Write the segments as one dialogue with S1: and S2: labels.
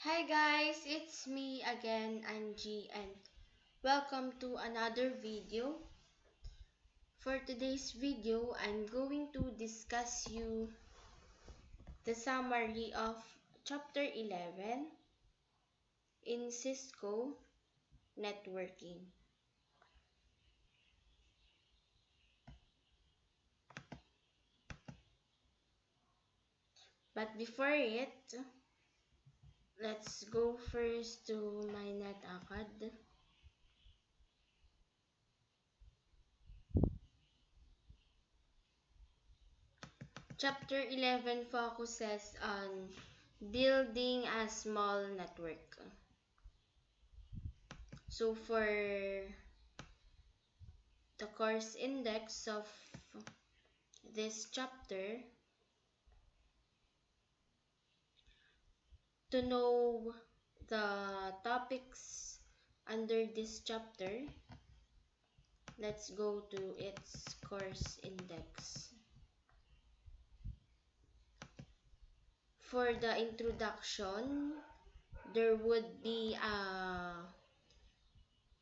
S1: Hi guys, it's me again, Angie, and welcome to another video. For today's video, I'm going to discuss you the summary of chapter 11 in Cisco networking. But before it, let's go first to my NetAcad. Chapter 11 focuses on building a small network. So for the course index of this chapter, to know the topics under this chapter, let's go to its course index. For the introduction, there would be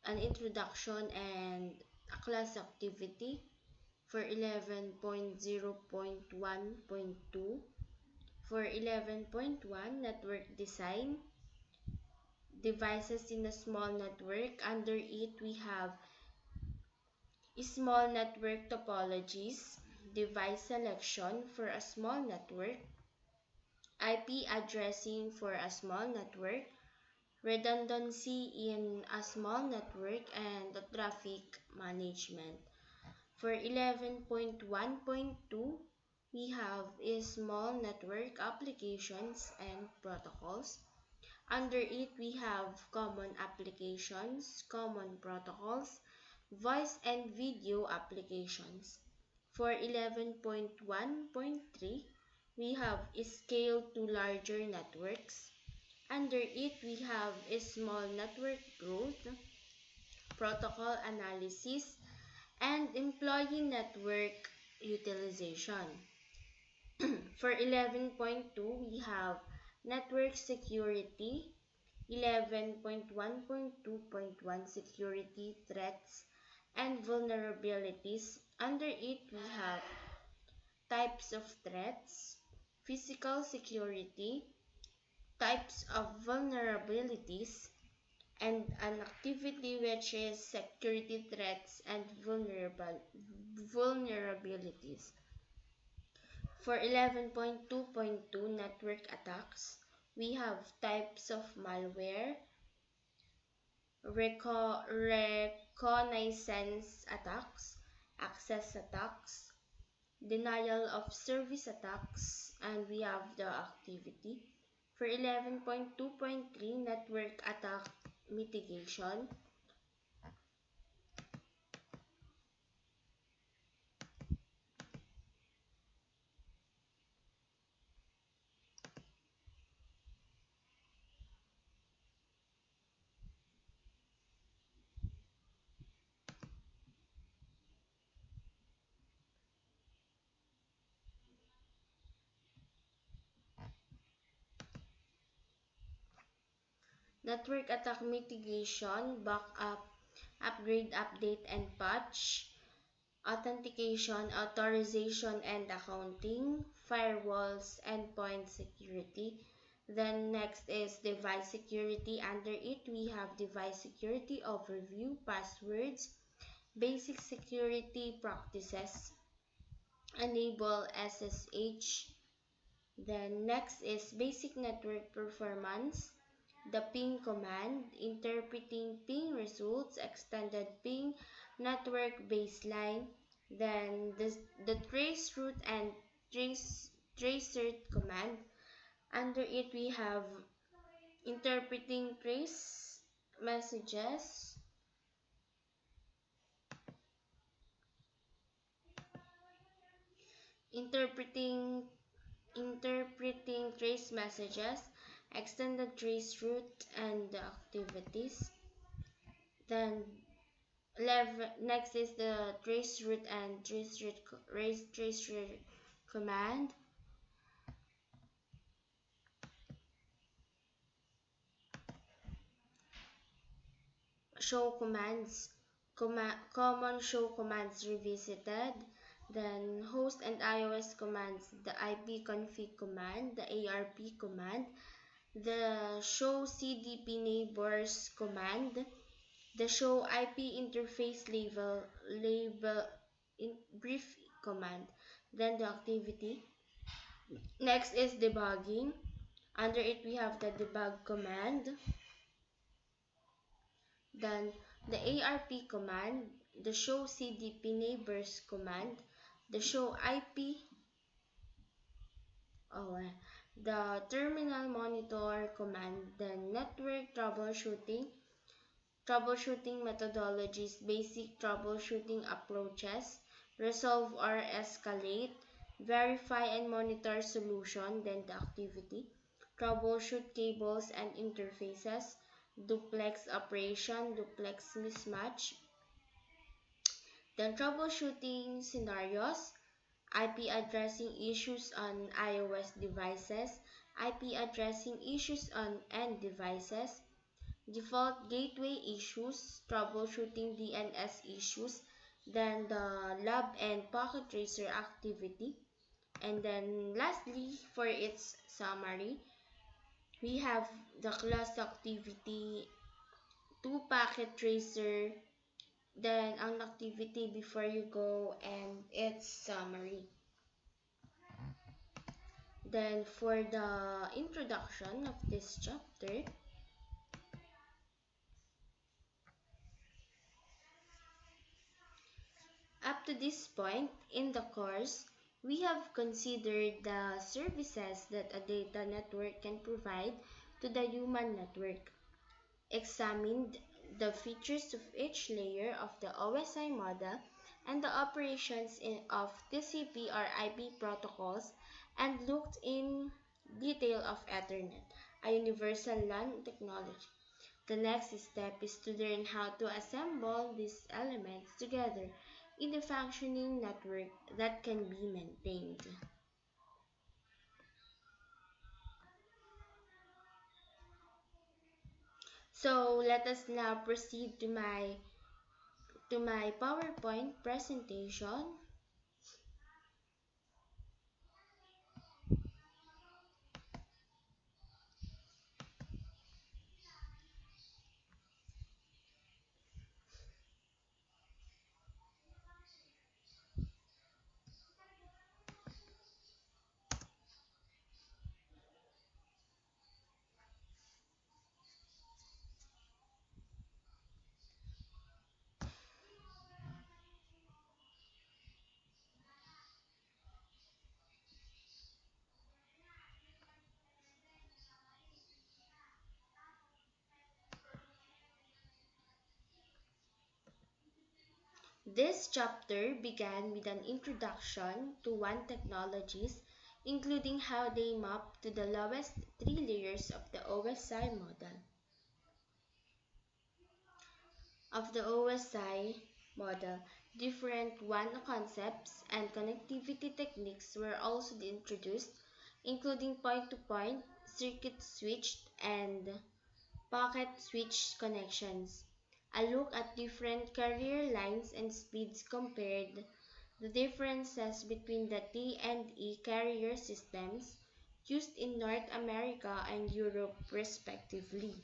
S1: an introduction and a class activity for 11.0.1.2. For 11.1, network design, devices in a small network. Under it, we have small network topologies, device selection for a small network, IP addressing for a small network, redundancy in a small network, and the traffic management. For 11.1.2, we have small network applications and protocols. Under it, we have common applications, common protocols, voice and video applications. For 11.1.3, we have scale to larger networks. Under it, we have small network growth, protocol analysis, and employee network utilization. For 11.2, we have network security, 11.1.2.1 security threats and vulnerabilities. Under it, we have types of threats, physical security, types of vulnerabilities, and an activity which is security threats and vulnerabilities. For 11.2.2 network attacks, we have types of malware, reconnaissance attacks, access attacks, denial of service attacks, and we have the activity. For 11.2.3, network attack mitigation, network attack mitigation, backup, upgrade, update, and patch, authentication, authorization, and accounting, firewalls, endpoint security. Then next is device security. Under it, we have device security overview, passwords, basic security practices, enable SSH. Then next is basic network performance, the ping command, interpreting ping results, extended ping, network baseline, then the trace route and tracert command. Under it, we have interpreting trace messages, interpreting trace messages, extended trace route, and the activities. Then next is the trace route and trace route command. show commands, common show commands revisited, then host and iOS commands, the ipconfig command, the arp command, the show cdp neighbors command, the show IP interface label in brief command, then the activity. Next is debugging. Under it we have the debug command, then the ARP command, the show CDP neighbors command, the show IP, the terminal monitor command, then network troubleshooting methodologies, basic troubleshooting approaches, resolve or escalate, verify and monitor solution, then the activity, troubleshoot cables and interfaces, duplex operation, duplex mismatch, then troubleshooting scenarios, IP addressing issues on iOS devices, IP addressing issues on end devices, default gateway issues, troubleshooting DNS issues, then the lab and packet tracer activity. And then lastly, for its summary, we have the class activity, two packet tracer, then ang activity before you go and its summary. Then for the introduction of this chapter, up to this point in the course, we have considered the services that a data network can provide to the human network, examined the features of each layer of the OSI model and the operations of TCP or IP protocols, and looked in detail of Ethernet, a universal LAN technology. The next step is to learn how to assemble these elements together in a functioning network that can be maintained. So let us now proceed to my PowerPoint presentation. This chapter began with an introduction to WAN technologies, including how they map to the lowest three layers of the OSI model. Different WAN concepts and connectivity techniques were also introduced, including point-to-point, circuit switched, and packet switch connections. A look at different carrier lines and speeds compared, the differences between the T and E carrier systems used in North America and Europe respectively.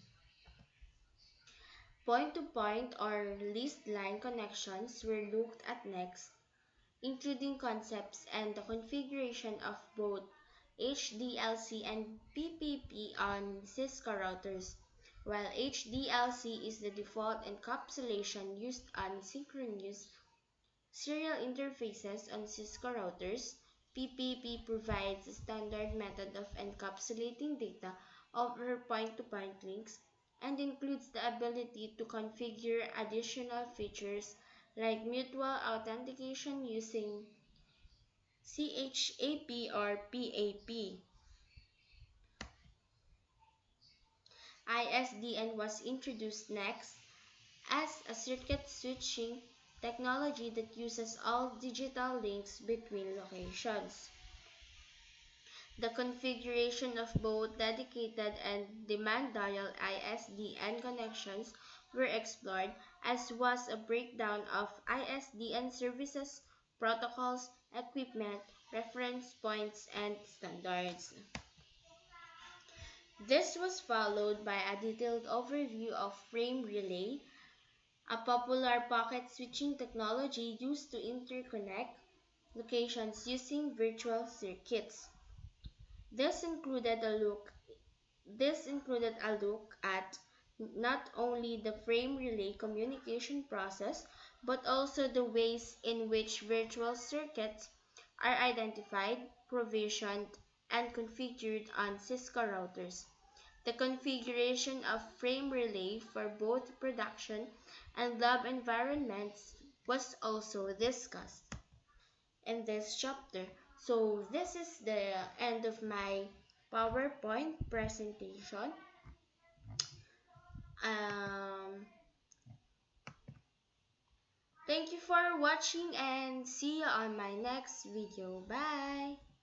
S1: Point-to-point or leased line connections were looked at next, including concepts and the configuration of both HDLC and PPP on Cisco routers. While HDLC is the default encapsulation used on synchronous serial interfaces on Cisco routers, PPP provides a standard method of encapsulating data over point-to-point links and includes the ability to configure additional features like mutual authentication using CHAP or PAP. ISDN was introduced next as a circuit switching technology that uses all digital links between locations. The configuration of both dedicated and demand dial ISDN connections were explored, as was a breakdown of ISDN services, protocols, equipment, reference points, and standards. This was followed by a detailed overview of frame relay, a popular packet switching technology used to interconnect locations using virtual circuits. This included a look This included a look at not only the frame relay communication process, but also the ways in which virtual circuits are identified, provisioned, and configured on Cisco routers. The configuration of frame relay for both production and lab environments was also discussed in this chapter. So this is the end of my PowerPoint presentation. Um, Thank you for watching and see you on my next video. Bye!